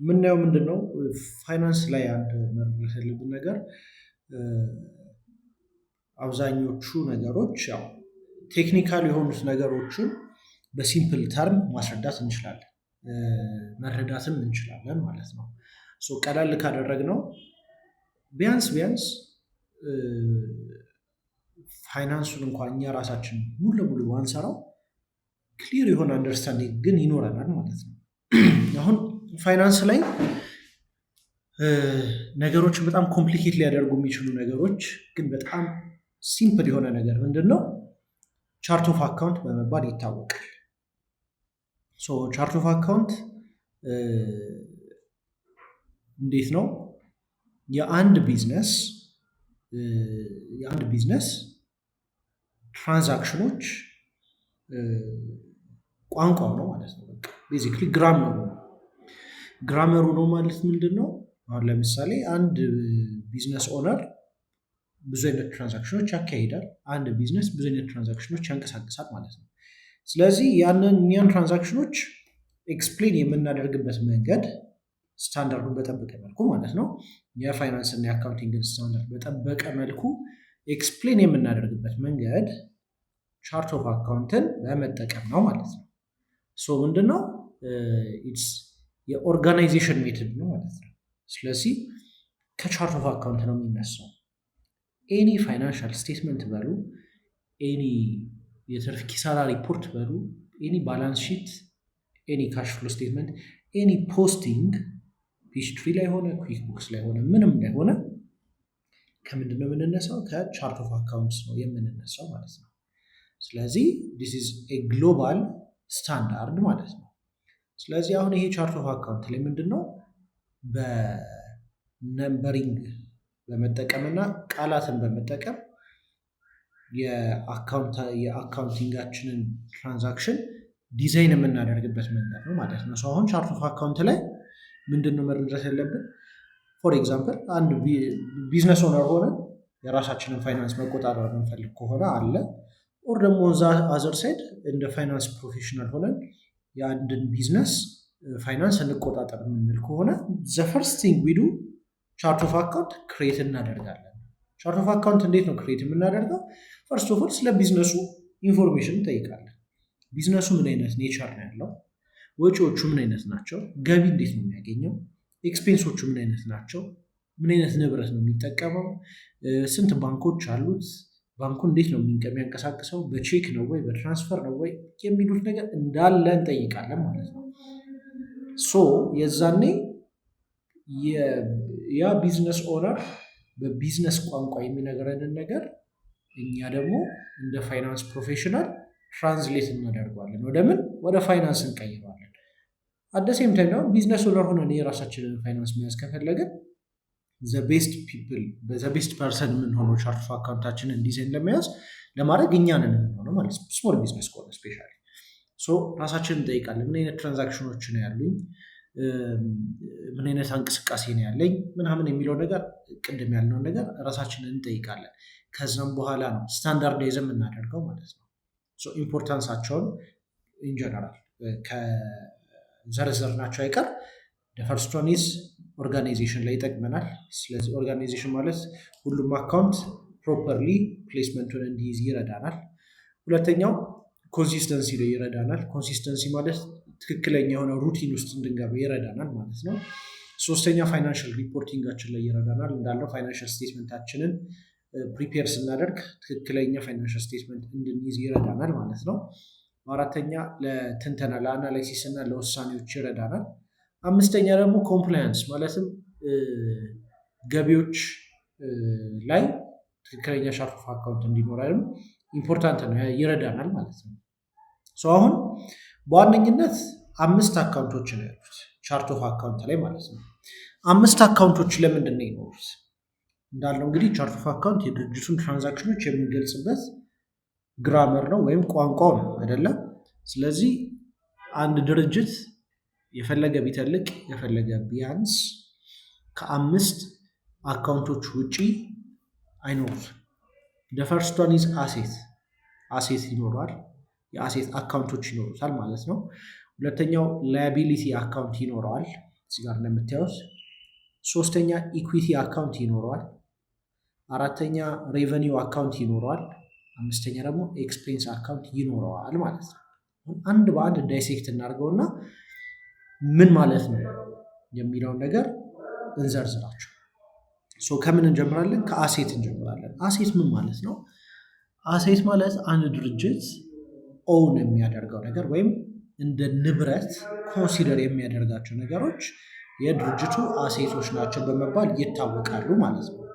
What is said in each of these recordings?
ምናየው ምንድነው ፋይናንስ ላይ አንድ መረዳት ያለብን ነገር አብዛኞቹ ነገሮች ያው ቴክኒካል የሆኑት ነገሮችን በሲምፕል ተርም ማስረዳት እንችላለን፣ መረዳትም እንችላለን ማለት ነው። ቀለል ካደረግነው ቢያንስ ፋይናንሱን እንኳን እኛ ራሳችን ሙሉ ለሙሉ ባንሰራው ክሊር የሆነ አንደርስታንዲንግ ግን ይኖረናል ማለት ነው። አሁን ፋይናንስ ላይ ነገሮችን በጣም ኮምፕሊኬት ሊያደርጉ የሚችሉ ነገሮች ግን በጣም ሲምፕል የሆነ ነገር ምንድነው? ቻርት ኦፍ አካውንት በመባል ይታወቃል። ቻርት ኦፍ አካውንት እንዴት ነው? የአንድ ቢዝነስ ትራንዛክሽኖች ቋንቋው ነው ማለት ነው። ቤዚክሊ ግራመሩ ነው ማለት ምንድነው? አሁን ለምሳሌ አንድ ቢዝነስ ኦነር ብዙ አይነት ትራንዛክሽኖች ያካሂዳል። አንድ ቢዝነስ ብዙ አይነት ትራንዛክሽኖች ያንቀሳቅሳል ማለት ነው። ስለዚህ እኒያን ትራንዛክሽኖች ኤክስፕሌን የምናደርግበት መንገድ ስታንዳርዱን በጠበቀ መልኩ ማለት ነው። የፋይናንስ እና የአካውንቲንግን ስታንዳርድ በጠበቀ መልኩ ኤክስፕሌን የምናደርግበት መንገድ ቻርት ኦፍ አካውንትን በመጠቀም ነው ማለት ነው። ምንድነው? የኦርጋናይዜሽን ሜትድ ነው ማለት ነው። ስለዚህ ከቻርት ኦፍ አካውንት ነው የሚነሳው። ኤኒ ፋይናንሻል ስቴትመንት በሉ፣ ኤኒ የትርፍ ኪሳራ ሪፖርት በሉ፣ ኤኒ ባላንስ ሺት፣ ኤኒ ካሽ ፍሎ ስቴትመንት፣ ኤኒ ፖስቲንግ ፒችትሪ ላይ ሆነ ኩዊክ ቡክስ ላይ ሆነ ምንም ላይ ሆነ ከምንድነው የምንነሳው? ከቻርት ኦፍ አካውንት ነው የምንነሳው ማለት ነው። ስለዚህ ዲስ ኢዝ ኤ ግሎባል ስታንዳርድ ማለት ነው። ስለዚህ አሁን ይሄ ቻርት ኦፍ አካውንት ላይ ምንድነው በነምበሪንግ በመጠቀምና ቃላትን በመጠቀም የአካውንቲንጋችንን ትራንዛክሽን ዲዛይን የምናደርግበት መንገድ ነው ማለት ነው። አሁን ቻርት ኦፍ አካውንት ላይ ምንድነው መረዳት ያለብን? ፎር ኤግዛምፕል አንድ ቢዝነስ ኦነር ሆነን የራሳችንን ፋይናንስ መቆጣጠር የምንፈልግ ከሆነ አለ። ኦር ደግሞ እዛ አዘር ሳይድ እንደ ፋይናንስ ፕሮፌሽናል ሆነን የአንድን ቢዝነስ ፋይናንስ እንቆጣጠር የምንል ከሆነ ዘ ፈርስት ቲንግ ዊ ዱ ቻርት ኦፍ አካውንት ክሬት እናደርጋለን። ቻርት ኦፍ አካውንት እንዴት ነው ክሬት የምናደርገው? ፈርስት ኦፍ ኦል ስለ ቢዝነሱ ኢንፎርሜሽን እንጠይቃለን። ቢዝነሱ ምን አይነት ኔቸር ነው ያለው? ወጪዎቹ ምን አይነት ናቸው? ገቢ እንዴት ነው የሚያገኘው? ኤክስፔንሶቹ ምን አይነት ናቸው? ምን አይነት ንብረት ነው የሚጠቀመው? ስንት ባንኮች አሉት? ባንኩ እንዴት ነው የሚንቀሳቀሰው? በቼክ ነው ወይ በትራንስፈር ነው ወይ የሚሉት ነገር እንዳለ እንጠይቃለን ማለት ነው። የዛኔ ያ ቢዝነስ ኦነር በቢዝነስ ቋንቋ የሚነግረንን ነገር እኛ ደግሞ እንደ ፋይናንስ ፕሮፌሽናል ትራንስሌት እናደርገዋለን። ወደ ፋይናንስ እንቀይረዋለን። አደሴም ታይም ደግሞ ቢዝነስ ኦነር ሆነን የራሳችንን ፋይናንስ መያዝ ከፈለግን ዘቤስት ፐርሰን የምንሆነው ቻርት ኦፍ አካውንታችንን ዲዛይን ለማድረግ እኛንን የምንሆነው ማለት ነው። ስሞል ቢዝነስ ከሆነ ስፔሻሊ ራሳችንን እንጠይቃለን። ምን አይነት ትራንዛክሽኖች ነው ያሉኝ? ምን አይነት እንቅስቃሴ ነው ያለኝ? ምናምን የሚለው ነገር ቅድም ያልነውን ነገር ራሳችንን እንጠይቃለን። ከዛም በኋላ ነው ስታንዳርዳይዝ የምናደርገው ማለት ነው። ኢምፖርታንሳቸውን ኢንጀነራል ከዘረዘርናቸው አይቀር ፈርስት ዋን ኢዝ ኦርጋናይዜሽን ላይ ይጠቅመናል። ስለዚህ ኦርጋናይዜሽን ማለት ሁሉም አካውንት ፕሮፐርሊ ፕሌስመንቱን እንዲይዝ ይረዳናል። ሁለተኛው ኮንሲስተንሲ ላይ ይረዳናል። ኮንሲስተንሲ ማለት ትክክለኛ የሆነ ሩቲን ውስጥ እንድንገባ ይረዳናል ማለት ነው። ሶስተኛ ፋይናንሻል ሪፖርቲንጋችን ላይ ይረዳናል። እንዳለው ፋይናንሻል ስቴትመንታችንን ፕሪፔር ስናደርግ ትክክለኛ ፋይናንሻል ስቴትመንት እንድንይዝ ይረዳናል ማለት ነው። አራተኛ ለትንተና ለአናላይሲስ እና ለውሳኔዎች ይረዳናል። አምስተኛ ደግሞ ኮምፕላያንስ ማለትም ገቢዎች ላይ ትክክለኛ ቻርት ኦፍ አካውንት እንዲኖረንም ኢምፖርታንት ነው፣ ይረዳናል ማለት ነው። አሁን በዋነኝነት 5 አካውንቶች ነው ያሉት ቻርት ኦፍ አካውንት ላይ ማለት ነው። 5 አካውንቶች ለምንድን ነው የኖሩት? እንዳለው እንግዲህ ቻርት ኦፍ አካውንት የድርጅቱን ትራንዛክሽኖች የሚገልጽበት ግራመር ነው ወይም ቋንቋው ነው አይደለም። ስለዚህ አንድ ድርጅት የፈለገ ቢተልቅ የፈለገ ቢያንስ ከ5 አካውንቶች ውጪ አይኖሩት። ፈርስት ዋን ኢዝ አሴት ይኖራል። የአሴት አካውንቶች ይኖሩታል ማለት ነው። ሁለተኛው ላያቢሊቲ አካውንት ይኖረዋል እዚህ ጋር እንደምታዩት። ሶስተኛ ኢኩዊቲ አካውንት ይኖረዋል። አራተኛ ሬቨኒው አካውንት ይኖረዋል። አምስተኛ ደግሞ ኤክስፔንስ አካውንት ይኖረዋል ማለት ነው። አንድ በአንድ ዳይሴክት እናድርገውና ምን ማለት ነው የሚለውን ነገር እንዘርዝራቸው። ከምን እንጀምራለን? ከአሴት እንጀምራለን። አሴት ምን ማለት ነው? አሴት ማለት አንድ ድርጅት ኦውን የሚያደርገው ነገር ወይም እንደ ንብረት ኮንሲደር የሚያደርጋቸው ነገሮች የድርጅቱ አሴቶች ናቸው በመባል ይታወቃሉ ማለት ነው።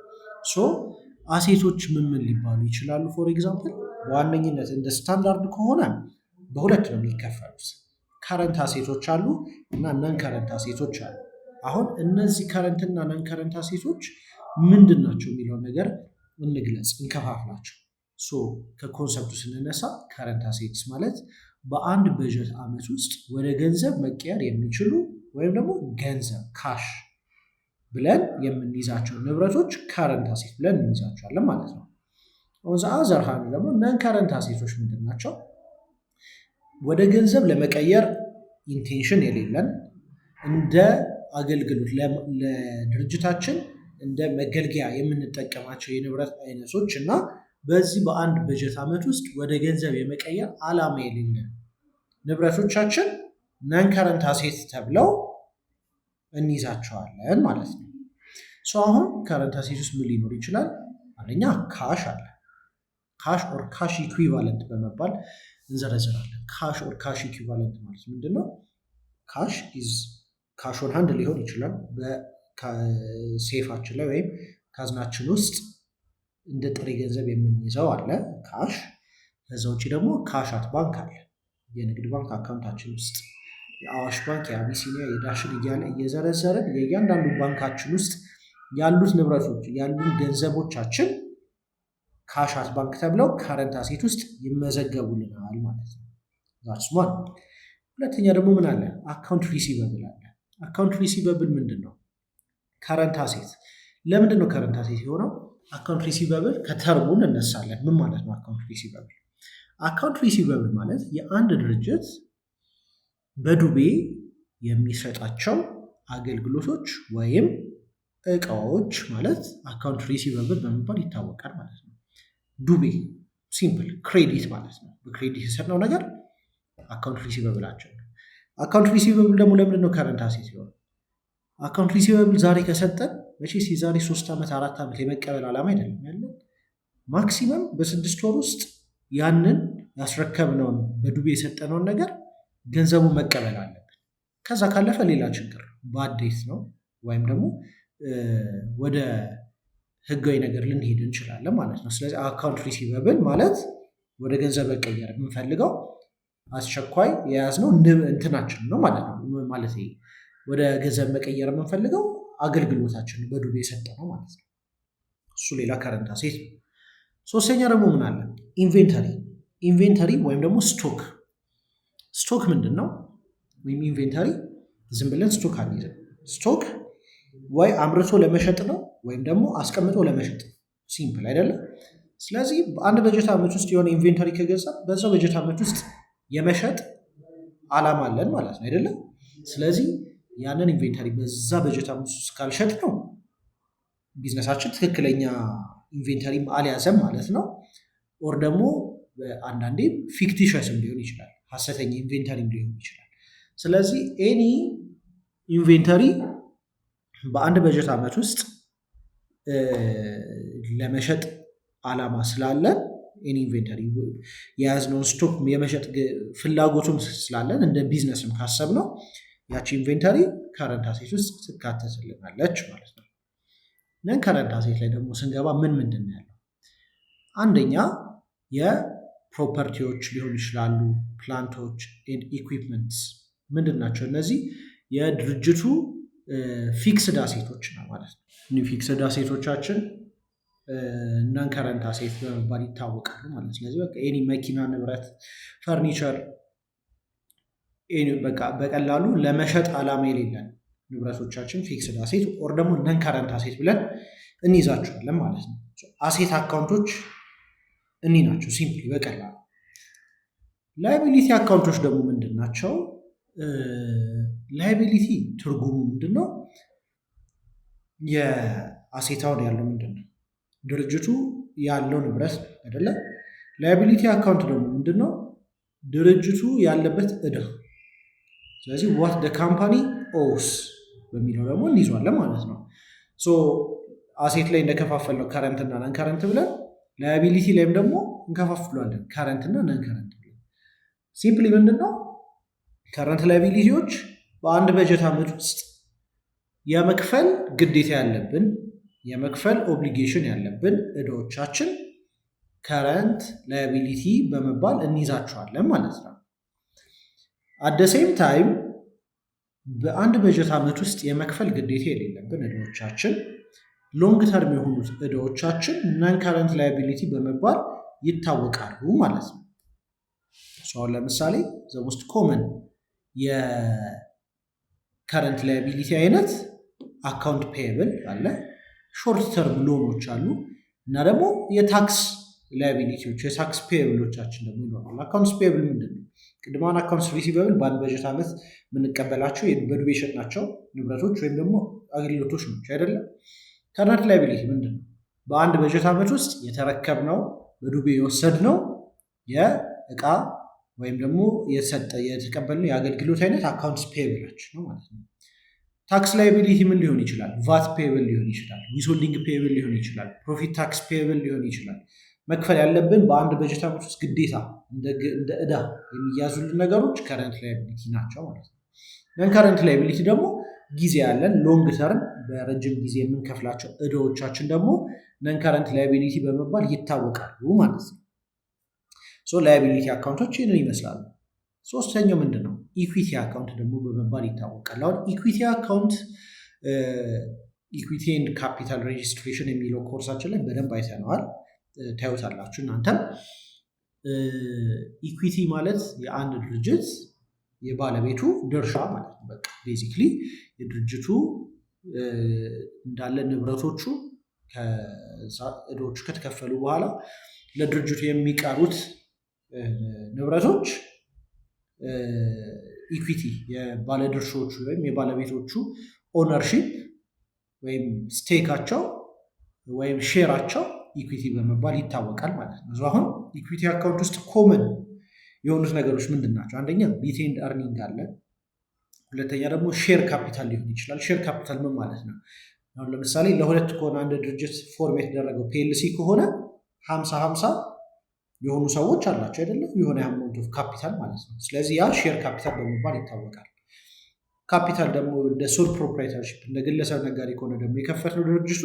አሴቶች ምን ሊባሉ ይችላሉ? ፎር ኤግዛምፕል በዋነኝነት እንደ ስታንዳርድ ከሆነ በሁለት ነው የሚከፈሉት። ከረንት አሴቶች አሉ እና ነን ከረንት አሴቶች አሉ። አሁን እነዚህ ከረንት እና ነን ከረንት አሴቶች ምንድን ናቸው የሚለውን ነገር እንግለጽ፣ እንከፋፍላቸው። ከኮንሰፕቱ ስንነሳ ከረንት አሴትስ ማለት በአንድ በጀት ዓመት ውስጥ ወደ ገንዘብ መቀየር የሚችሉ ወይም ደግሞ ገንዘብ ካሽ ብለን የምንይዛቸው ንብረቶች ከረንት አሴት ብለን እንይዛቸዋለን ማለት ነው። ኦን አዘር ሃንድ ደግሞ ነን ከረንት አሴቶች ምንድን ናቸው? ወደ ገንዘብ ለመቀየር ኢንቴንሽን የሌለን እንደ አገልግሎት ለድርጅታችን እንደ መገልገያ የምንጠቀማቸው የንብረት አይነቶች እና በዚህ በአንድ በጀት ዓመት ውስጥ ወደ ገንዘብ የመቀየር ዓላማ የሌለን ንብረቶቻችን ነን ከረንት አሴት ተብለው እንይዛቸዋለን ማለት ነው። አሁን ከረንት አሴት ውስጥ ምን ሊኖር ይችላል? አንደኛ ካሽ አለ። ካሽ ኦር ካሽ ኢኩዊቫለንት በመባል እንዘረዝራለን። ካሽ ኦር ካሽ ኢኩዊቫለንት ማለት ምንድነው? ካሽ ኢዝ ካሽ ኦን ሃንድ ሊሆን ይችላል በሴፋችን ላይ ወይም ካዝናችን ውስጥ እንደ ጥሬ ገንዘብ የምንይዘው አለ ካሽ። ከዛ ውጭ ደግሞ ካሽ አት ባንክ አለ፣ የንግድ ባንክ አካውንታችን ውስጥ የአዋሽ ባንክ፣ የአቢሲኒያ፣ የዳሽን እያለ እየዘረዘርን የእያንዳንዱ ባንካችን ውስጥ ያሉት ንብረቶች ያሉት ገንዘቦቻችን ካሽ አት ባንክ ተብለው ከረንት አሴት ውስጥ ይመዘገቡልናል ማለት ነው። ዛትስ ዋን። ሁለተኛ ደግሞ ምን አለ? አካውንት ሪሲቨብል አለ። አካውንት ሪሲቨብል ምንድን ነው? ከረንት አሴት። ለምንድን ነው ከረንት አሴት የሆነው? አካውንት ሪሲቨብል ከተርሙ እንነሳለን። ምን ማለት ነው አካውንት ሪሲቨብል? አካውንት ሪሲቨብል ማለት የአንድ ድርጅት በዱቤ የሚሰጣቸው አገልግሎቶች ወይም እቃዎች ማለት አካውንት ሪሲቨብል በመባል ይታወቃል ማለት ነው። ዱቤ ሲምፕል ክሬዲት ማለት ነው። በክሬዲት የሰጠነው ነገር አካውንት ሪሲቨብላቸው ነው። አካውንት ሪሲቨብል ደግሞ ለምንድን ነው ከረንት አሴት የሆነው? አካውንት ሪሲቨብል ዛሬ ከሰጠን መቼስ የዛሬ 3 ዓመት 4 ዓመት የመቀበል ዓላማ አይደለም ያለን። ማክሲመም በ6 ወር ውስጥ ያንን ያስረከብነውን በዱቤ የሰጠነውን ነገር ገንዘቡን መቀበል አለብን። ከዛ ካለፈ ሌላ ችግር በአዴት ነው ወይም ደግሞ ወደ ህጋዊ ነገር ልንሄድ እንችላለን ማለት ነው። ስለዚህ አካውንት ሪሲቨብል ማለት ወደ ገንዘብ መቀየር የምንፈልገው አስቸኳይ የያዝነው እንትናችን ነው ማለት ነው። ማለት ወደ ገንዘብ መቀየር የምንፈልገው አገልግሎታችን በዱቤ የሰጠነው ማለት ነው። እሱ ሌላ ከረንት አሴት ነው። ሶስተኛ ደግሞ ምን አለ? ኢንቬንተሪ። ኢንቬንተሪ ወይም ደግሞ ስቶክ። ስቶክ ምንድን ነው? ወይም ኢንቬንተሪ ዝም ብለን ስቶክ አንይዝም። ስቶክ ወይ አምርቶ ለመሸጥ ነው ወይም ደግሞ አስቀምጦ ለመሸጥ ነው። ሲምፕል አይደለም? ስለዚህ በአንድ በጀት ዓመት ውስጥ የሆነ ኢንቬንተሪ ከገዛ በዛው በጀት ዓመት ውስጥ የመሸጥ ዓላማ አለን ማለት ነው አይደለም? ስለዚህ ያንን ኢንቬንተሪ በዛ በጀት ዓመት ውስጥ ካልሸጥ ነው ቢዝነሳችን ትክክለኛ ኢንቬንተሪ አልያዘም ማለት ነው። ኦር ደግሞ አንዳንዴ ፊክቲሸስም ሊሆን ይችላል፣ ሀሰተኛ ኢንቬንተሪም ሊሆን ይችላል። ስለዚህ ኤኒ ኢንቬንተሪ በአንድ በጀት ዓመት ውስጥ ለመሸጥ ዓላማ ስላለን ኤኒ ኢንቬንተሪ የያዝነውን ስቶክ የመሸጥ ፍላጎቱም ስላለን እንደ ቢዝነስም ካሰብነው ያቺ ኢንቬንተሪ ከረንት አሴት ውስጥ ትካተትልናለች ማለት ነው። ነን ከረንት አሴት ላይ ደግሞ ስንገባ ምን ምንድን ነው ያለው? አንደኛ የፕሮፐርቲዎች ሊሆኑ ይችላሉ፣ ፕላንቶች ኤንድ ኢኩዊፕመንትስ ምንድን ናቸው? እነዚህ የድርጅቱ ፊክስድ አሴቶች ነው ማለት ነው። ፊክስድ አሴቶቻችን ነን ከረንት አሴት በመባል ይታወቃሉ ማለት ነው። ስለዚህ በቃ ኤኒ መኪና፣ ንብረት፣ ፈርኒቸር በቃ በቀላሉ ለመሸጥ ዓላማ የሌለን ንብረቶቻችን ፊክስድ አሴት ኦር ደግሞ ነን ከረንት አሴት ብለን እንይዛቸዋለን ማለት ነው። አሴት አካውንቶች እኒ ናቸው ሲምፕሊ በቀላሉ። ላይቢሊቲ አካውንቶች ደግሞ ምንድን ናቸው? ላያቢሊቲ ትርጉሙ ምንድነው? የአሴታውን ያለው ምንድነው? ድርጅቱ ያለው ንብረት አይደለ? ላያቢሊቲ አካውንት ደግሞ ምንድነው? ድርጅቱ ያለበት ዕዳ። ስለዚህ ዋት ደ ካምፓኒ ኦውስ በሚለው ደግሞ እንይዟለን ማለት ነው። አሴት ላይ እንደከፋፈል ነው ከረንት እና ነን ከረንት ብለን፣ ላያቢሊቲ ላይም ደግሞ እንከፋፍለዋለን ከረንት እና ነን ከረንት ብለን። ሲምፕሊ ምንድነው ከረንት ላያቢሊቲዎች በአንድ በጀት ዓመት ውስጥ የመክፈል ግዴታ ያለብን የመክፈል ኦብሊጌሽን ያለብን ዕዳዎቻችን ከረንት ላያቢሊቲ በመባል እንይዛቸዋለን ማለት ነው። አደሴም ታይም በአንድ በጀት ዓመት ውስጥ የመክፈል ግዴታ የሌለብን ዕዳዎቻችን ሎንግ ተርም የሆኑት ዕዳዎቻችን ነን ከረንት ላያቢሊቲ በመባል ይታወቃሉ ማለት ነው። አሁን ለምሳሌ ዘ ሞስት ኮመን የከረንት ላያቢሊቲ አይነት አካውንት ፔየብል አለ፣ ሾርት ተርም ሎኖች አሉ እና ደግሞ የታክስ ላያቢሊቲዎች የታክስ ፔየብሎቻችን ደግሞ ይኖራሉ። አካውንትስ ፔየብል ምንድን ነው? ቅድማን አካውንትስ ሪሲቨብል በአንድ በጀት ዓመት የምንቀበላቸው በዱቤ የሸጥናቸው ንብረቶች ወይም ደግሞ አገልግሎቶች ናቸው አይደለም። ከረንት ላያቢሊቲ ምንድን ነው? በአንድ በጀት ዓመት ውስጥ የተረከብነው በዱቤ የወሰድነው የእቃ ወይም ደግሞ የተቀበልነው የአገልግሎት አይነት አካውንትስ ፔየብላችን ነው ማለት ነው። ታክስ ላያቢሊቲ ምን ሊሆን ይችላል? ቫት ፔየብል ሊሆን ይችላል፣ ዊዝሆልዲንግ ፔየብል ሊሆን ይችላል፣ ፕሮፊት ታክስ ፔየብል ሊሆን ይችላል። መክፈል ያለብን በአንድ በጀት ዓመት ውስጥ ግዴታ እንደ ዕዳ የሚያዙልን ነገሮች ከረንት ላያቢሊቲ ናቸው ማለት ነው። ነን ከረንት ላያቢሊቲ ደግሞ ጊዜ ያለን ሎንግ ተርም በረጅም ጊዜ የምንከፍላቸው ዕዳዎቻችን ደግሞ ነን ከረንት ላያቢሊቲ በመባል ይታወቃሉ ማለት ነው። ላያቢሊቲ አካውንቶች ይህንን ይመስላሉ። ሶስተኛው ምንድን ነው? ኢኩዊቲ አካውንት ደግሞ በመባል ይታወቃል። አሁን ኢኩዊቲ አካውንት ኢኩዊቲ ኤንድ ካፒታል ሬጅስትሬሽን የሚለው ኮርሳችን ላይ በደንብ አይተነዋል፣ ታዩታላችሁ እናንተም። ኢኩዊቲ ማለት የአንድ ድርጅት የባለቤቱ ድርሻ ማለት ነው። በቃ ቤዚክሊ የድርጅቱ እንዳለ ንብረቶቹ ዕዳዎቹ ከተከፈሉ በኋላ ለድርጅቱ የሚቀሩት ንብረቶች ኢኩዊቲ የባለድርሾቹ ወይም የባለቤቶቹ ኦነርሺፕ ወይም ስቴካቸው ወይም ሼራቸው ኢኩዊቲ በመባል ይታወቃል ማለት ነው። አሁን ኢኩዊቲ አካውንት ውስጥ ኮመን የሆኑት ነገሮች ምንድን ናቸው? አንደኛ ሪቴይንድ አርኒንግ አለ። ሁለተኛ ደግሞ ሼር ካፒታል ሊሆን ይችላል። ሼር ካፒታል ምን ማለት ነው? አሁን ለምሳሌ ለሁለት ከሆነ አንድ ድርጅት ፎርም የተደረገው ፒኤልሲ ከሆነ 50-50 የሆኑ ሰዎች አላቸው አይደለም፣ የሆነ አማውንት ኦፍ ካፒታል ማለት ነው። ስለዚህ ያ ሼር ካፒታል በመባል ይታወቃል። ካፒታል ደግሞ እንደ ሶል ፕሮፕራይተርሺፕ እንደ ግለሰብ ነጋዴ ከሆነ ደግሞ የከፈትነው ድርጅቱ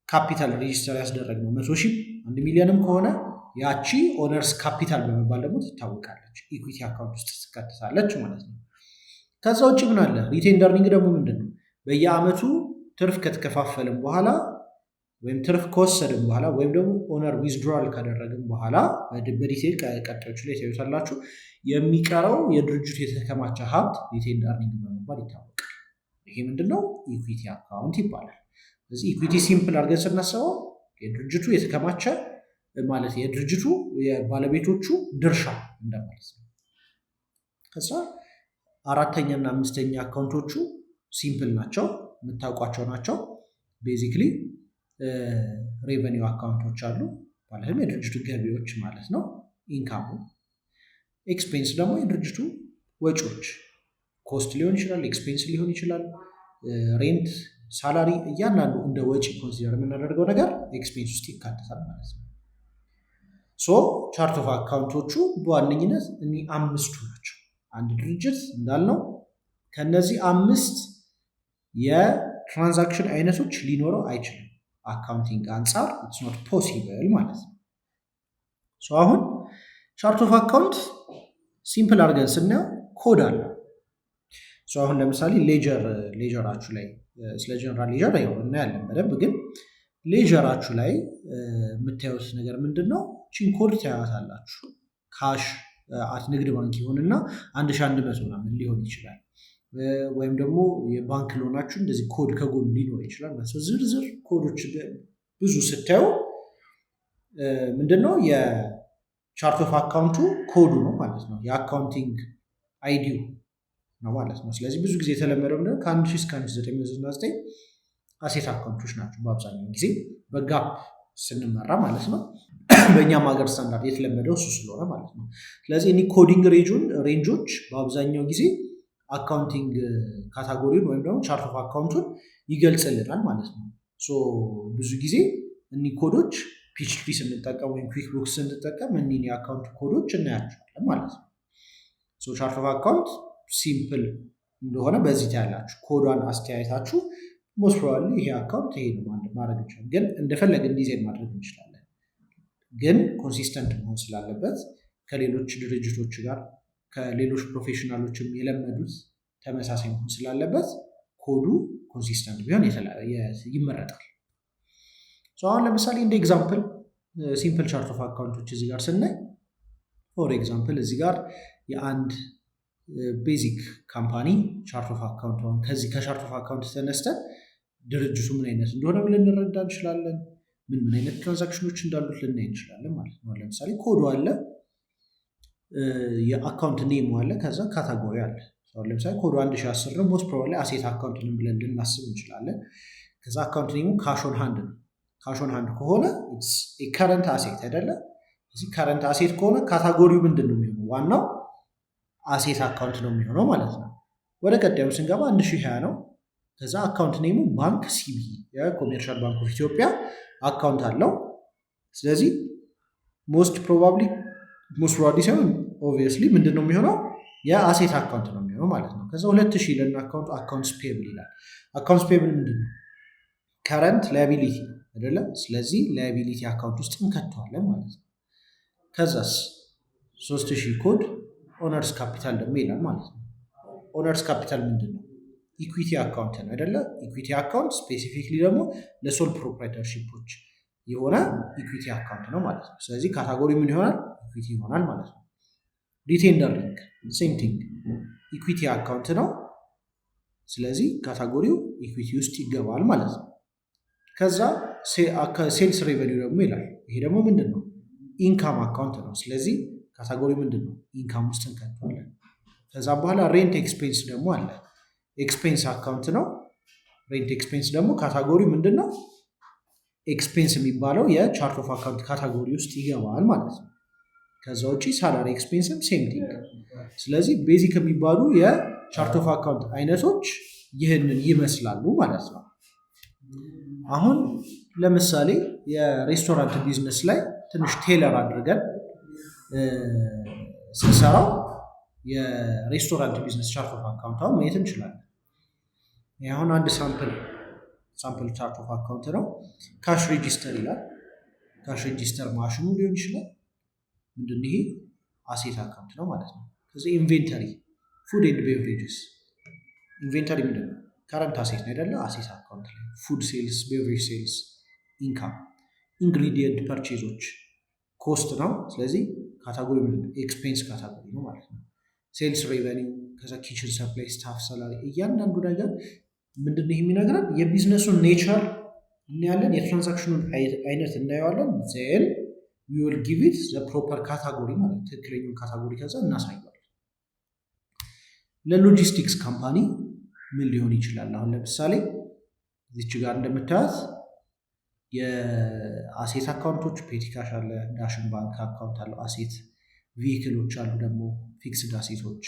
ካፒታል ሬጂስተር ያስደረግነው 100,000 1 ሚሊዮንም ከሆነ ያቺ ኦነርስ ካፒታል በመባል ደግሞ ትታወቃለች፣ ኢኩዊቲ አካውንት ውስጥ ትካተታለች ማለት ነው። ከዛ ውጭ ምን አለ? ሪቴይንድ አርኒንግ ደግሞ ምንድን ነው? በየአመቱ ትርፍ ከተከፋፈልን በኋላ ወይም ትርፍ ከወሰድን በኋላ ወይም ደግሞ ኦነር ዊዝድሮዋል ካደረግን በኋላ በዲቴል ቀጣዮቹ ላይ ታዩታላችሁ፣ የሚቀረው የድርጅቱ የተከማቸ ሀብት ሪቴይንድ አርኒንግ በመባል ይታወቃል። ይሄ ምንድነው? ኢኩዊቲ አካውንት ይባላል። ስለዚህ ኢኩዊቲ ሲምፕል አድርገን ስናስበው የድርጅቱ የተከማቸ ማለት የድርጅቱ የባለቤቶቹ ድርሻ እንደማለት ነው። ከዛ አራተኛና አምስተኛ አካውንቶቹ ሲምፕል ናቸው፣ የምታውቋቸው ናቸው። ቤዚክሊ ሬቨኒው አካውንቶች አሉ፣ ማለትም የድርጅቱ ገቢዎች ማለት ነው፣ ኢንካሙ። ኤክስፔንስ ደግሞ የድርጅቱ ወጪዎች፣ ኮስት ሊሆን ይችላል፣ ኤክስፔንስ ሊሆን ይችላል፣ ሬንት፣ ሳላሪ፣ እያንዳንዱ እንደ ወጪ ኮንሲደር የምናደርገው ነገር ኤክስፔንስ ውስጥ ይካተታል ማለት ነው። ቻርት ኦፍ አካውንቶቹ በዋነኝነት እኒህ አምስቱ ናቸው። አንድ ድርጅት እንዳልነው ከነዚህ 5 የትራንዛክሽን አይነቶች ሊኖረው አይችልም። አካውንቲንግ አንጻር ኢትስ ኖት ፖሲብል ማለት ነው። አሁን ቻርት ኦፍ አካውንት ሲምፕል አድርገን ስናየው ኮድ አለው። አሁን ለምሳሌ ሌጀራችሁ ላይ ስለ ጀነራል ሌጀር ያው እናያለን በደንብ፣ ግን ሌጀራችሁ ላይ የምታዩት ነገር ምንድን ነው? ቺን ኮድ ታያታላችሁ። ካሽ አት ንግድ ባንክ ይሆንና 1100 ምናምን ሊሆን ይችላል። ወይም ደግሞ የባንክ ሎናችሁ እንደዚህ ኮድ ከጎን ሊኖር ይችላል ማለት ነው። ዝርዝር ኮዶች ብዙ ስታዩ ምንድነው የቻርት ኦፍ አካውንቱ ኮዱ ነው ማለት ነው። የአካውንቲንግ አይዲው ነው ማለት ነው። ስለዚህ ብዙ ጊዜ የተለመደው ምንድነው ከ1000 እስከ 1999 አሴት አካውንቶች ናቸው በአብዛኛው ጊዜ በጋፕ ስንመራ ማለት ነው። በእኛም ሀገር ስታንዳርድ የተለመደው እሱ ስለሆነ ማለት ነው። ስለዚህ እኒ ኮዲንግ ሬንጆች በአብዛኛው ጊዜ አካውንቲንግ ካታጎሪውን ወይም ደግሞ ቻርት ኦፍ አካውንቱን ይገልጽልናል ማለት ነው። ብዙ ጊዜ እኒ ኮዶች ፒኤችፒ ስንጠቀም ወይም ኩዊክ ቡክስ ስንጠቀም እኒ የአካውንት ኮዶች እናያቸዋለን ማለት ነው። ቻርት ኦፍ አካውንት ሲምፕል እንደሆነ በዚህ ታያላችሁ። ኮዷን አስተያየታችሁ ሞስት ፕሮባብሊ ይሄ አካውንት ይሄ ነው ማድረግ እንችላለን፣ ግን እንደፈለግን ዲዛይን ማድረግ እንችላለን። ግን ኮንሲስተንት መሆን ስላለበት ከሌሎች ድርጅቶች ጋር ከሌሎች ፕሮፌሽናሎችም የለመዱት ተመሳሳይ መሆን ስላለበት ኮዱ ኮንሲስተንት ቢሆን ይመረጣል። አሁን ለምሳሌ እንደ ኤግዛምፕል ሲምፕል ቻርት ኦፍ አካውንቶች እዚህ ጋር ስናይ ፎር ኤግዛምፕል እዚህ ጋር የአንድ ቤዚክ ካምፓኒ ቻርት ኦፍ አካውንት ከዚህ ከቻርት ኦፍ አካውንት ተነስተን ድርጅቱ ምን አይነት እንደሆነ ልንረዳ እንችላለን። ምን አይነት ትራንዛክሽኖች እንዳሉት ልናይ እንችላለን ማለት ነው። ለምሳሌ ኮዱ አለ፣ የአካውንት ኔሙ አለ፣ ከዛ ካታጎሪ አለ። ለምሳሌ ኮዱ 1010 ነው። ሞስት ፕሮባብሊ አሴት አካውንት ብለን ልናስብ እንችላለን። ከዛ አካውንት ኔሙ ካሽ ኦን ሃንድ ነው። ካሽ ኦን ሃንድ ከሆነ ከረንት አሴት አይደለ? እዚህ ከረንት አሴት ከሆነ ካታጎሪው ምንድን ነው የሚሆነው? ዋናው አሴት አካውንት ነው የሚሆነው ማለት ነው። ወደ ቀጣዩ ስንገባ 1020 ነው። ከዛ አካውንት ኔሙ ባንክ ሲቢ የኮሜርሻል ባንክ ኦፍ ኢትዮጵያ አካውንት አለው። ስለዚህ ሞስት ፕሮባብሊ ሳይሆን ኦብቪየስሊ ምንድን ነው የሚሆነው? የአሴት አካውንት ነው የሚሆነው ማለት ነው። ከዛ 2000 ለን አካውንትስ ፔብል ይላል። አካውንትስ ፔብል ምንድን ነው? ከረንት ላያቢሊቲ አይደለም። ስለዚህ ላያቢሊቲ አካውንት ውስጥ እንከተዋለን ማለት ነው። ከዛስ 3000 ኮድ ኦነርስ ካፒታል ደግሞ ይላል ማለት ነው። ኦነርስ ካፒታል ምንድን ነው? ኢኩዊቲ አካውንት ነው አይደለ? ኢኩዊቲ አካውንት ስፔሲፊክሊ ደግሞ ለሶል ፕሮፕራይተርሺፖች የሆነ ኢኩዊቲ አካውንት ነው ማለት ነው። ስለዚህ ካታጎሪ ምን ይሆናል? ኢኩዊቲ ይሆናል ማለት ነው። ሪቴንደሪንግ ሴም ቲንግ ኢኩዊቲ አካውንት ነው። ስለዚህ ካታጎሪው ኢኩዊቲ ውስጥ ይገባል ማለት ነው። ከዛ ሴልስ ሬቨኒው ደግሞ ይላል። ይሄ ደግሞ ምንድን ነው? ኢንካም አካውንት ነው። ስለዚህ ካታጎሪ ምንድን ነው? ኢንካም ውስጥ እንከተዋለን። ከዛ በኋላ ሬንት ኤክስፔንስ ደግሞ አለ። ኤክስፔንስ አካውንት ነው። ሬንት ኤክስፔንስ ደግሞ ካታጎሪ ምንድን ነው? ኤክስፔንስ የሚባለው የቻርት ኦፍ አካውንት ካታጎሪ ውስጥ ይገባል ማለት ነው። ከዛ ውጭ ሳላሪ ኤክስፔንስም ሴም ቲንግ። ስለዚህ ቤዚክ የሚባሉ የቻርት ኦፍ አካውንት አይነቶች ይህንን ይመስላሉ ማለት ነው። አሁን ለምሳሌ የሬስቶራንት ቢዝነስ ላይ ትንሽ ቴለር አድርገን ስንሰራው የሬስቶራንት ቢዝነስ ቻርት ኦፍ አካውንት አሁን ማየት እንችላለን። አሁን አንድ ሳምፕል ቻርት ኦፍ አካውንት ነው። ካሽ ሬጂስተር ይላል። ካሽ ሬጂስተር ማሽኑ ሊሆን ይችላል። ምንድን ይሄ አሴት አካውንት ነው ማለት ነው። ከዚህ ኢንቬንተሪ ፉድ ኤንድ ቤቨሬጅስ። ኢንቬንተሪ ምንድን ነው? ከረንት አሴት ነው አይደለ? አሴት አካውንት ላይ ፉድ ሴልስ፣ ቤቨሬጅ ሴልስ፣ ኢንካም። ኢንግሪዲየንት ፐርቼዞች ኮስት ነው። ስለዚህ ካታጎሪ ምንድን ነው? ኤክስፔንስ ካታጎሪ ነው ማለት ነው። ሴልስ ሬቨኒው፣ ከዛ ኪችን ሰፕላይ፣ ስታፍ ሰላሪ፣ እያንዳንዱ ነገር ምንድን ነው የሚነግረን? የቢዝነሱን ኔቸር እናያለን፣ የትራንዛክሽኑን አይነት እናየዋለን። ዜን ዊ ዊል ጊቭ ኢት ዘ ፕሮፐር ካታጎሪ ማለት ትክክለኛውን ካታጎሪ ከዛ እናሳየዋለን። ለሎጂስቲክስ ካምፓኒ ምን ሊሆን ይችላል? አሁን ለምሳሌ እዚች ጋር እንደምታዩት የአሴት አካውንቶች ፔቲካሽ አለ፣ ዳሽን ባንክ አካውንት አለው አሴት፣ ቪክሎች አሉ ደግሞ ፊክስድ አሴቶች።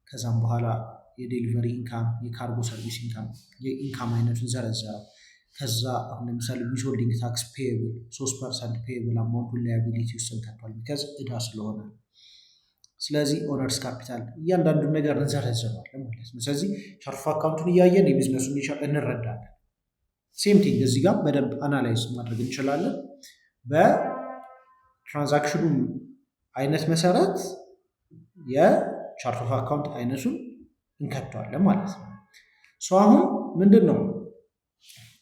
ከዛም በኋላ የዴሊቨሪ ኢንካም፣ የካርጎ ሰርቪስ ኢንካም፣ የኢንካም አይነቱን ዘረዘረው። ከዛ አሁን ለምሳሌ ዊዝሆልዲንግ ታክስ ፔብል 3% ፔብል አማውንቱን ላያቢሊቲ ውስጥ እንከቷል፣ ቢካዝ እዳ ስለሆነ። ስለዚህ ኦነርስ ካፒታል እያንዳንዱን ነገር እንዘረዝረዋለን ማለት ነው። ስለዚህ ቻርት ኦፍ አካውንቱን እያየን የቢዝነሱን ኔቸር እንረዳለን። ሴም ቲንግ እዚህ ጋር በደንብ አናላይዝ ማድረግ እንችላለን። በትራንዛክሽኑ አይነት መሰረት የቻርት ኦፍ አካውንት አይነቱን እንከተዋለን ማለት ነው። አሁን ምንድን ነው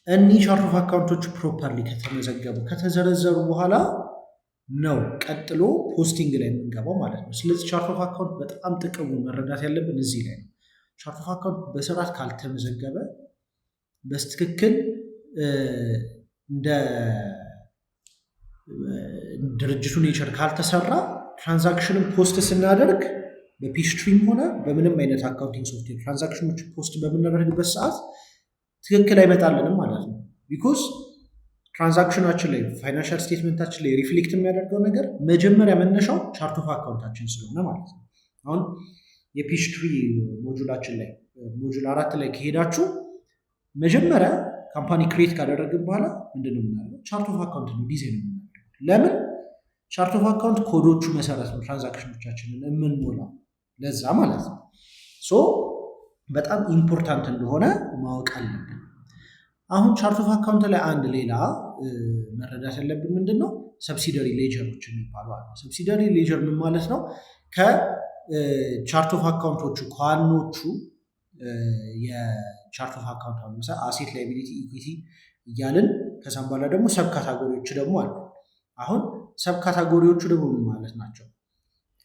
እኒህ ቻርት ኦፍ አካውንቶች ፕሮፐርሊ ከተመዘገቡ ከተዘረዘሩ በኋላ ነው ቀጥሎ ፖስቲንግ ላይ የምንገባው ማለት ነው። ስለዚህ ቻርት ኦፍ አካውንት በጣም ጥቅሙ መረዳት ያለብን እዚህ ላይ ነው። ቻርት ኦፍ አካውንት በስርዓት ካልተመዘገበ በስትክክል እንደ ድርጅቱ ኔቸር ካልተሰራ ትራንዛክሽንን ፖስት ስናደርግ በፒችትሪም ሆነ በምንም አይነት አካውንቲንግ ሶፍትዌር ትራንዛክሽኖች ፖስት በምናደርግበት ሰዓት ትክክል አይመጣልንም ማለት ነው። ቢኮዝ ትራንዛክሽናችን ላይ ፋይናንሻል ስቴትመንታችን ላይ ሪፍሌክት የሚያደርገው ነገር መጀመሪያ መነሻው ቻርት ኦፍ አካውንታችን ስለሆነ ማለት ነው። አሁን የፒችትሪ ሞጁላችን ላይ ሞጁል 4 ላይ ከሄዳችሁ መጀመሪያ ካምፓኒ ክሬት ካደረግን በኋላ ምንድነው የምናደርገው? ቻርት ኦፍ አካውንት ነው ዲዛይን የምናደርገው። ለምን? ቻርት ኦፍ አካውንት ኮዶቹ መሰረት ነው ትራንዛክሽኖቻችንን የምንሞላው፣ ለዛ ማለት ነው። ሶ በጣም ኢምፖርታንት እንደሆነ ማወቅ አለብን። አሁን ቻርት ኦፍ አካውንት ላይ አንድ ሌላ መረዳት ያለብን ምንድን ነው? ሰብሲደሪ ሌጀሮች የሚባሉ አሉ። ሰብሲደሪ ሌጀር ምን ማለት ነው? ከቻርት ኦፍ አካውንቶቹ ከዋኖቹ የቻርት ኦፍ አካውንት አሁን ምሳሌ አሴት፣ ላይቢሊቲ፣ ኢኩዊቲ እያልን ከዛም በኋላ ደግሞ ሰብ ካታጎሪዎች ደግሞ አሉ። አሁን ሰብ ካታጎሪዎቹ ደግሞ ምን ማለት ናቸው?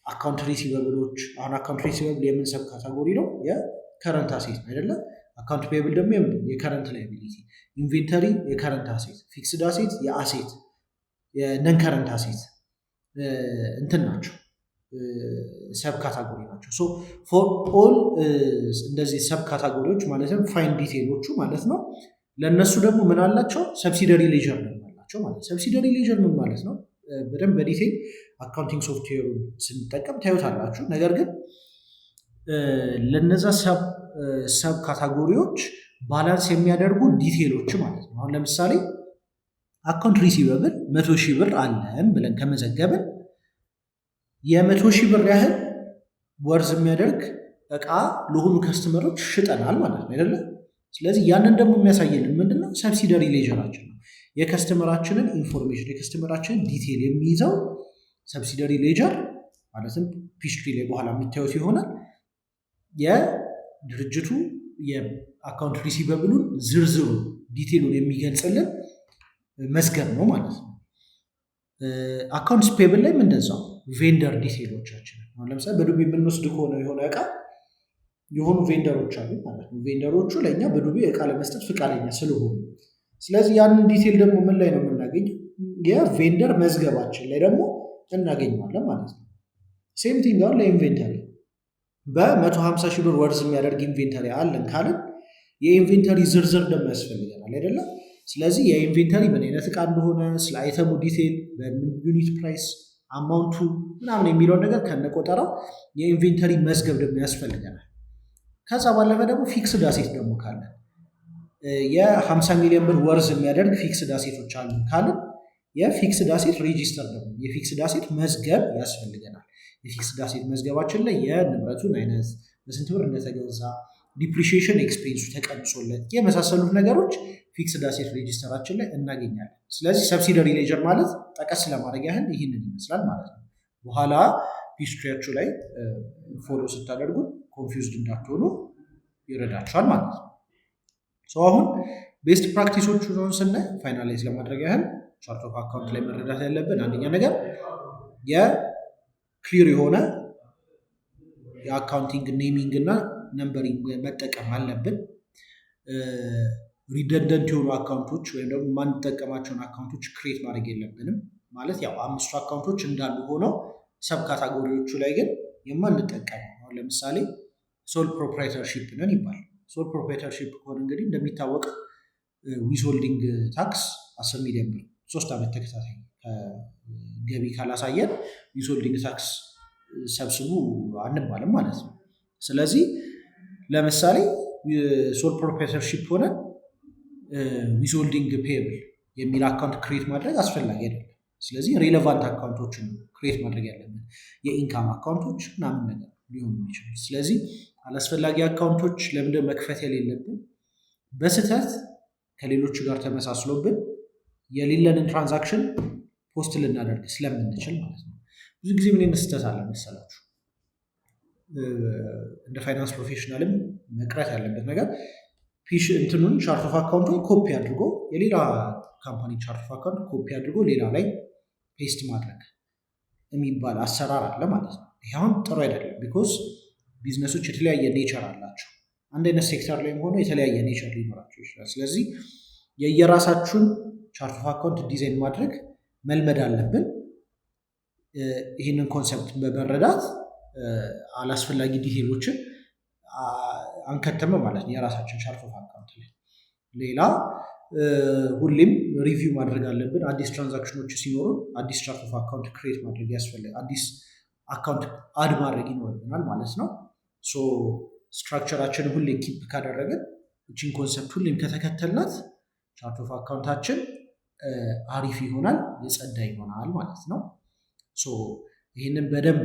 አካውንት ሪሲቨብሎች። አሁን አካውንት ሪሲቨብል የምን ሰብ ካታጎሪ ነው? የከረንት አሴት አይደለም። አካውንት ፔብል ደግሞ የከረንት ላይቢሊቲ፣ ኢንቬንተሪ የከረንት አሴት፣ ፊክስድ አሴት የአሴት የነን ከረንት አሴት እንትን ናቸው፣ ሰብ ካታጎሪ ናቸው። ሶ ፎር ኦል እንደዚህ ሰብ ካታጎሪዎች ማለት ነው ፋይን ዲቴሎቹ ማለት ነው። ለእነሱ ደግሞ ምን አላቸው? ሰብሲደሪ ሌጀር ነው አላቸው ማለት። ሰብሲደሪ ሌጀር ምን ማለት ነው? በደንብ በዲቴል አካውንቲንግ ሶፍትዌሩን ስንጠቀም ታዩታላችሁ። ነገር ግን ለነዛ ሰብ ካታጎሪዎች ባላንስ የሚያደርጉ ዲቴሎች ማለት ነው። አሁን ለምሳሌ አካውንት ሪሲቨብል 100,000 ብር አለን ብለን ከመዘገብን የ100,000 ብር ያህል ወርዝ የሚያደርግ እቃ ለሆኑ ከስተመሮች ሽጠናል ማለት ነው አይደለ? ስለዚህ ያንን ደግሞ የሚያሳየልን ምንድነው? ሰብሲደሪ ሌጀራችን ነው። የከስተመራችንን ኢንፎርሜሽን የከስተመራችንን ዲቴል የሚይዘው ሰብሲደሪ ሌጀር ማለትም ፒችትሪ ላይ በኋላ የምታዩት ይሆናል። የድርጅቱ የአካውንት ሪሲቨብሉን ዝርዝሩ ዲቴሉን የሚገልጽልን መዝገብ ነው ማለት ነው። አካውንትስ ፔብል ላይ እንደዛው ቬንደር ዲቴሎቻችን አሁን ለምሳሌ በዱቤ የምንወስድ ከሆነ የሆነ እቃ የሆኑ ቬንደሮች አሉ ማለት ነው። ቬንደሮቹ ለእኛ በዱቤ እቃ ለመስጠት ፍቃደኛ ስለሆኑ፣ ስለዚህ ያንን ዲቴል ደግሞ ምን ላይ ነው የምናገኘው? የቬንደር መዝገባችን ላይ ደግሞ እናገኘዋለን ማለት ነው። ሴም ቲንግ አሁን ለኢንቬንተሪ በ150,000 ብር ወርዝ የሚያደርግ ኢንቬንተሪ አለን ካልን የኢንቬንተሪ ዝርዝር ደግሞ ያስፈልገናል አይደለም? ስለዚህ የኢንቬንተሪ ምን አይነት እቃ እንደሆነ ስለ አይተሙ ዲቴል በምን ዩኒት ፕራይስ አማውንቱ ምናምን የሚለውን ነገር ከነቆጠራው የኢንቬንተሪ መዝገብ ደግሞ ያስፈልገናል። ከዛ ባለፈ ደግሞ ፊክስድ አሴት ደግሞ ካለን የ50 ሚሊዮን ብር ወርዝ የሚያደርግ ፊክስድ አሴቶች አሉ ካልን የፊክስድ አሴት ሬጂስተር ደግሞ የፊክስድ አሴት መዝገብ ያስፈልገናል። የፊክስድ አሴት መዝገባችን ላይ የንብረቱን አይነት፣ በስንት ብር እንደተገዛ፣ ዲፕሪሺየሽን ኤክስፔንሱ ተቀንሶለት የመሳሰሉት ነገሮች ፊክስድ አሴት ሬጂስተራችን ላይ እናገኛለን። ስለዚህ ሰብሲደሪ ሌጀር ማለት ጠቀስ ለማድረግ ያህል ይህንን ይመስላል ማለት ነው። በኋላ ፒችትሪያችሁ ላይ ፎሎ ስታደርጉ ኮንፊውዝድ እንዳትሆኑ ይረዳችኋል ማለት ነው። አሁን ቤስት ፕራክቲሶቹን ስናይ ፋይናላይዝ ለማድረግ ያህል ቻርት ኦፍ አካውንት ላይ መረዳት ያለብን አንደኛ ነገር የክሊር የሆነ የአካውንቲንግ ኔሚንግ እና ነምበሪንግ መጠቀም አለብን። ሪደንደንት የሆኑ አካውንቶች ወይም ደግሞ የማንጠቀማቸውን አካውንቶች ክሬት ማድረግ የለብንም። ማለት ያው 5 አካውንቶች እንዳሉ ሆነው ሰብ ካታጎሪዎቹ ላይ ግን የማንጠቀም አሁን ለምሳሌ ሶል ፕሮፕራይተርሺፕ ነን ይባላል። ሶል ፕሮፕራይተርሺፕ ከሆነ እንግዲህ እንደሚታወቅ ዊዝሆልዲንግ ታክስ 10 ሚሊዮን ብር 3 ዓመት ተከታታይ ገቢ ካላሳየን ዊዝሆልዲንግ ታክስ ሰብስቡ አንባልም ማለት ነው። ስለዚህ ለምሳሌ ሶል ፕሮፕራይተርሺፕ ሆነ ዊዝሆልዲንግ ፔብል የሚል አካውንት ክሬት ማድረግ አስፈላጊ አይደለም። ስለዚህ ሬሌቫንት አካውንቶችን ክሬት ማድረግ ያለብን የኢንካም አካውንቶች ምናምን ነገር ሊሆኑ ይችላል። ስለዚህ አላስፈላጊ አካውንቶች ለምንድን መክፈት የሌለብን? በስህተት ከሌሎች ጋር ተመሳስሎብን የሌለንን ትራንዛክሽን ፖስት ልናደርግ ስለምንችል ማለት ነው። ብዙ ጊዜ ምን ስህተት አለ መሰላችሁ? እንደ ፋይናንስ ፕሮፌሽናልም መቅረት ያለበት ነገር እንትኑን ቻርት ኦፍ አካውንቱን ኮፒ አድርጎ የሌላ ካምፓኒ ቻርት ኦፍ አካውንት ኮፒ አድርጎ ሌላ ላይ ፔስት ማድረግ የሚባል አሰራር አለ ማለት ነው። ይህ አሁን ጥሩ አይደለም። ቢኮዝ ቢዝነሶች የተለያየ ኔቸር አላቸው። አንድ አይነት ሴክተር ላይ ሆኖ የተለያየ ኔቸር ሊኖራቸው ይችላል። ስለዚህ የየራሳችሁን ቻርት ኦፍ አካውንት ዲዛይን ማድረግ መልመድ አለብን። ይህንን ኮንሰፕት በመረዳት አላስፈላጊ ዲቴሎችን አንከተም ማለት ነው የራሳችን ቻርት ኦፍ አካውንት ላይ። ሌላ ሁሌም ሪቪው ማድረግ አለብን። አዲስ ትራንዛክሽኖች ሲኖሩ አዲስ ቻርት ኦፍ አካውንት ክሬት ማድረግ ያስፈልጋል። አዲስ አካውንት አድ ማድረግ ይኖርብናል ማለት ነው። ሶ ስትራክቸራችን ሁሌ ኪፕ ካደረግን እቺን ኮንሰፕት ሁሌም ከተከተልናት ቻርት ኦፍ አካውንታችን አሪፍ ይሆናል፣ የጸዳ ይሆናል ማለት ነው። ሶ ይህንን በደንብ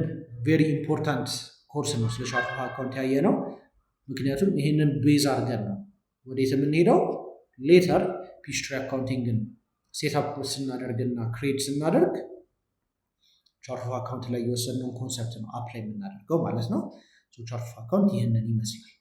ቬሪ ኢምፖርታንት ኮርስ ነው ስለ ቻርት ኦፍ አካውንት ያየ ነው። ምክንያቱም ይህንን ቤዝ አድርገን ነው ወዴት የምንሄደው ሌተር ፒችትሪ አካውንቲንግን ሴትአፕ ስናደርግና ክሬት ስናደርግ ቻርት ኦፍ አካውንት ላይ የወሰድነውን ኮንሰፕት ነው አፕላይ የምናደርገው ማለት ነው። ቻርት ኦፍ አካውንት ይህንን ይመስላል።